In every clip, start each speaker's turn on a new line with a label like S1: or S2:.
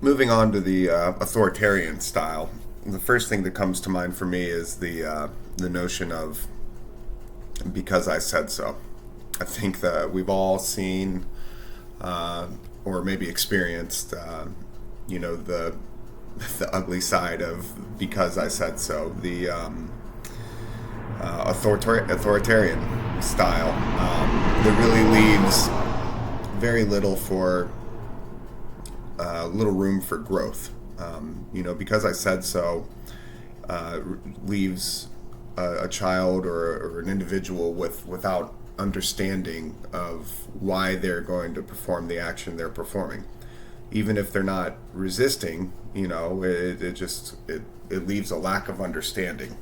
S1: Moving on to the authoritarian style, the first thing that comes to mind for me is the notion of "because I said so." I think that we've all seen or maybe experienced, the ugly side of "because I said so." The authoritarian style that really leaves very little for little room for growth. Because I said so leaves a child or an individual without understanding of why they're going to perform the action they're performing. Even if they're not resisting, it leaves a lack of understanding.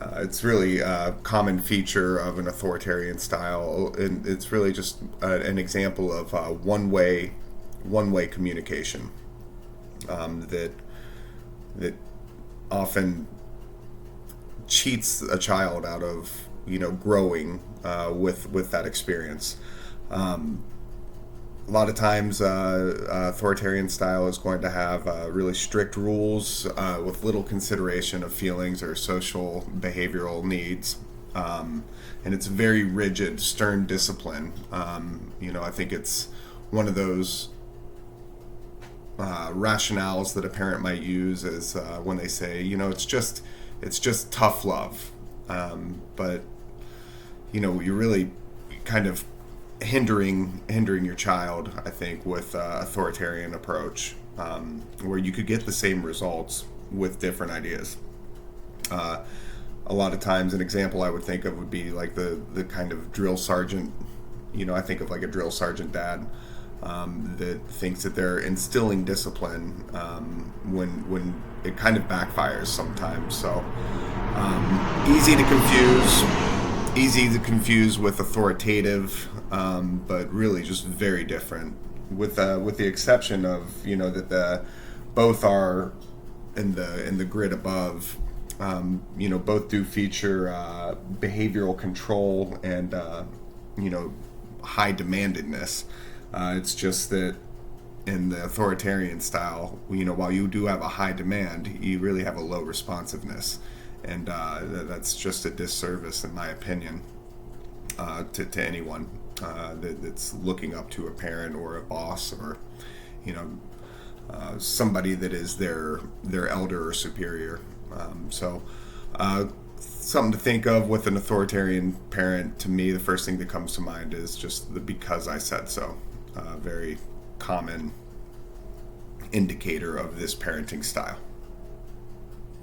S1: It's really a common feature of an authoritarian style, and it's really just an example of one way communication that often cheats a child out of growing with that experience. A lot of times, authoritarian style is going to have really strict rules with little consideration of feelings or social behavioral needs. And it's very rigid, stern discipline. I think it's one of those rationales that a parent might use is when they say, it's just tough love. But you're really kind of hindering your child, I think, with authoritarian approach, where you could get the same results with different ideas. A lot of times, an example I would think of would be like the kind of drill sergeant. I think of like a drill sergeant dad that thinks that they're instilling discipline when it kind of backfires sometimes. So easy to confuse with authoritative, but really just very different. With the exception of that both are in the grid above. Both do feature behavioral control and high demandedness. It's just that in the authoritarian style, while you do have a high demand, you really have a low responsiveness, and that's just a disservice, in my opinion, to anyone that's looking up to a parent or a boss or somebody that is their elder or superior. So something to think of with an authoritarian parent. To me, the first thing that comes to mind is just the "because I said so." Very common indicator of this parenting style.